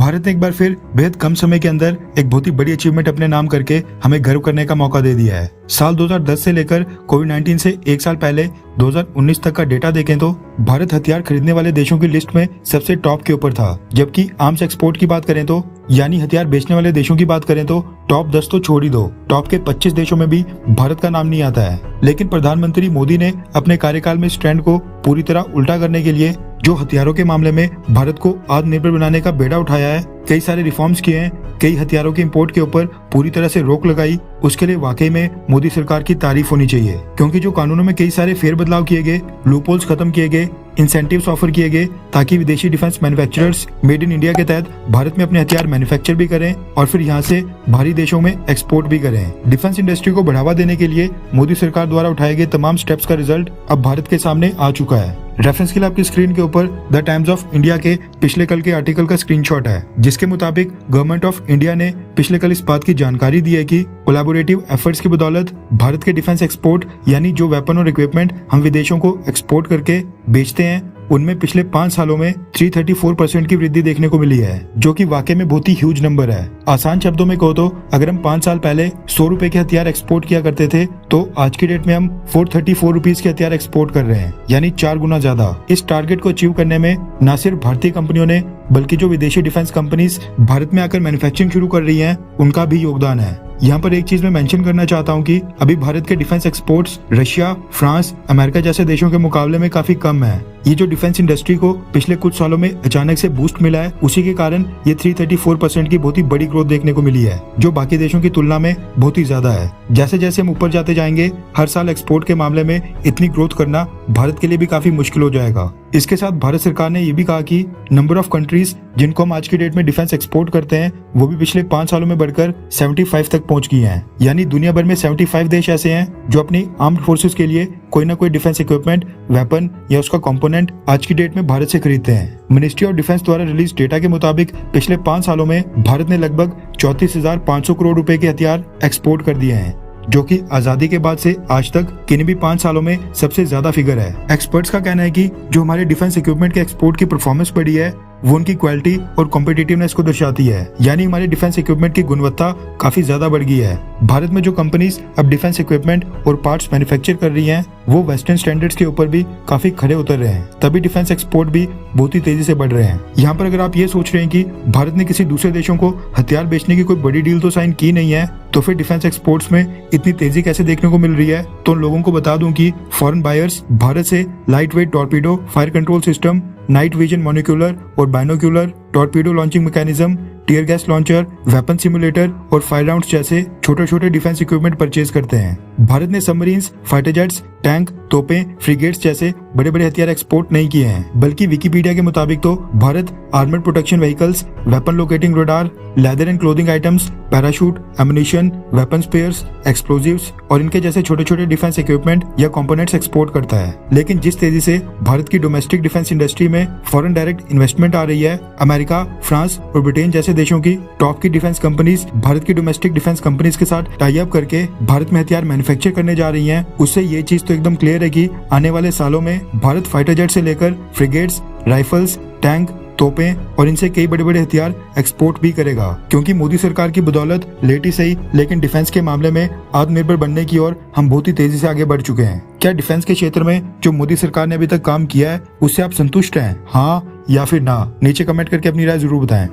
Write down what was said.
भारत ने एक बार फिर बेहद कम समय के अंदर एक बहुत ही बड़ी अचीवमेंट अपने नाम करके हमें गर्व करने का मौका दे दिया है। साल 2010 से लेकर कोविड-19 से एक साल पहले 2019 तक का डेटा देखें तो भारत हथियार खरीदने वाले देशों की लिस्ट में सबसे टॉप के ऊपर था। जबकि आर्म्स एक्सपोर्ट की बात करें तो यानी हथियार बेचने वाले देशों की बात करें तो टॉप 10 तो छोड़ ही दो, टॉप के 25 देशों में भी भारत का नाम नहीं आता है। लेकिन प्रधानमंत्री मोदी ने अपने कार्यकाल में इस ट्रेंड को पूरी तरह उल्टा करने के लिए जो हथियारों के मामले में भारत को आत्मनिर्भर बनाने का बेड़ा उठाया है, कई सारे रिफॉर्म्स किए हैं, कई हथियारों के इंपोर्ट के ऊपर पूरी तरह से रोक लगाई, उसके लिए वाकई में मोदी सरकार की तारीफ होनी चाहिए। क्योंकि जो कानूनों में कई सारे फेरबदलाव किए गए, लूपहोल्स खत्म किए गए, इंसेंटिव्स ऑफर किए गए ताकि विदेशी defence manufacturers made in India के तहत भारत में अपने हथियार मैन्युफैक्चर भी करें और फिर यहाँ से बाहरी देशों में एक्सपोर्ट भी करें। डिफेंस इंडस्ट्री को बढ़ावा देने के लिए मोदी सरकार द्वारा उठाए गए तमाम स्टेप्स का रिजल्ट अब भारत के सामने आ चुका है। रेफरेंस के लिए आपकी स्क्रीन के ऊपर द टाइम्स ऑफ इंडिया के पिछले कल के आर्टिकल का स्क्रीनशॉट है, जिसके मुताबिक गवर्नमेंट ऑफ इंडिया ने पिछले कल इस बात की जानकारी दी है कि कोलैबोरेटिव एफर्ट्स की बदौलत भारत के डिफेंस एक्सपोर्ट यानी जो वेपन और इक्विपमेंट हम विदेशों को एक्सपोर्ट करके बेचते हैं उनमें पिछले 5 सालों में 334% की वृद्धि देखने को मिली है, जो कि वाकई में बहुत ही ह्यूज नंबर है। आसान शब्दों में कहो तो अगर हम 5 साल पहले 100 रुपए के हथियार एक्सपोर्ट किया करते थे तो आज की डेट में हम 434 रुपीज के हथियार एक्सपोर्ट कर रहे हैं, यानी 4 गुना ज्यादा। इस टारगेट को अचीव करने में न सिर्फ भारतीय कंपनियों ने बल्कि जो विदेशी डिफेंस कंपनीज भारत में आकर मैन्युफैक्चरिंग शुरू कर रही हैं उनका भी योगदान है। यहाँ पर एक चीज मैं मेंशन करना चाहता हूँ कि अभी भारत के defence exports Russia, France, America जैसे देशों के मुकाबले में काफी कम है। ये जो डिफेंस इंडस्ट्री को पिछले कुछ सालों में अचानक से बूस्ट मिला है, उसी के कारण ये 334% की बहुत ही बड़ी ग्रोथ देखने को मिली है, जो बाकी देशों की तुलना में बहुत ही ज्यादा है। जैसे जैसे हम ऊपर जाते जाएंगे हर साल एक्सपोर्ट के मामले में इतनी ग्रोथ करना भारत के लिए भी काफी मुश्किल हो जाएगा। इसके साथ भारत सरकार ने ये भी कहा कि नंबर ऑफ कंट्रीज जिनको हम आज की डेट में डिफेंस एक्सपोर्ट करते हैं वो भी पिछले 5 सालों में बढ़कर 75 तक पहुंच गई हैं। यानी दुनिया भर में 75 देश ऐसे हैं जो अपनी आर्म्ड फोर्सेस के लिए कोई ना कोई डिफेंस इक्विपमेंट, वेपन या उसका कंपोनेंट आज की डेट में भारत से खरीदते हैं। मिनिस्ट्री ऑफ डिफेंस द्वारा रिलीज डेटा के मुताबिक पिछले 5 सालों में भारत ने लगभग 34,500 करोड़ रुपए के हथियार एक्सपोर्ट कर दिए हैं, जो कि आजादी के बाद से आज तक किन्हीं भी 5 सालों में सबसे ज्यादा फिगर है। एक्सपर्ट्स का कहना है कि जो हमारे डिफेंस इक्विपमेंट के एक्सपोर्ट की परफॉर्मेंस बढ़ी है वो उनकी क्वालिटी और कॉम्पिटिटिवनेस को दर्शाती है, यानी हमारे डिफेंस इक्विपमेंट की गुणवत्ता काफी ज्यादा बढ़ गई है। भारत में जो कंपनीज अब डिफेंस इक्विपमेंट और पार्ट्स मैन्युफैक्चर कर रही हैं वो वेस्टर्न स्टैंडर्ड्स के ऊपर भी काफी खड़े उतर रहे हैं, तभी डिफेंस एक्सपोर्ट भी बहुत ही तेजी से बढ़ रहे हैं। यहाँ पर अगर आप ये सोच रहे हैं कि भारत ने किसी दूसरे देशों को हथियार बेचने की कोई बड़ी डील तो साइन की नहीं है तो फिर डिफेंस एक्सपोर्ट्स में इतनी तेजी कैसे देखने को मिल रही है, तो उन लोगों को बता दूं कि फॉरेन बायर्स भारत से light weight torpedo, fire control system, night vision monocular और binocular torpedo launching mechanism, tear gas launcher, weapon simulator और फायर राउंड्स जैसे छोटे छोटे डिफेंस इक्विपमेंट परचेज करते हैं। भारत ने सबमरीन्स, फाइटर जेट्स, टैंक, तोपें, फ्रिगेट्स जैसे बड़े बड़े हथियार एक्सपोर्ट नहीं किए हैं, बल्कि विकिपीडिया के मुताबिक तो Bharat armoured protection vehicles, weapon locating radar, leather and clothing items, parachute, ammunition, weapon spares, explosives और इनके जैसे छोटे छोटे डिफेंस इक्विपमेंट या कंपोनेंट्स एक्सपोर्ट करता है। लेकिन जिस तेजी से भारत की डोमेस्टिक डिफेंस इंडस्ट्री में फॉरेन डायरेक्ट इन्वेस्टमेंट आ रही है, अमेरिका, फ्रांस और ब्रिटेन जैसे देशों की टॉप की डिफेंस कंपनीज भारत की डोमेस्टिक डिफेंस कंपनीज के साथ टाई अप करके भारत में हथियार मैन्युफैक्चर करने जा रही हैं, उससे ये चीज तो एकदम क्लियर है कि आने वाले सालों में भारत फाइटर जेट से लेकर फ्रिगेट्स, राइफल्स, टैंक, तोपें और इनसे कई बड़े बड़े हथियार एक्सपोर्ट भी करेगा। क्योंकि मोदी सरकार की बदौलत लेट ही सही लेकिन डिफेंस के मामले में आत्मनिर्भर बनने की ओर हम बहुत ही तेजी से आगे बढ़ चुके हैं। क्या डिफेंस के क्षेत्र में जो मोदी सरकार ने अभी तक काम किया है उससे आप संतुष्ट हैं? हाँ या फिर ना? नीचे कमेंट करके अपनी राय जरूर बताएं।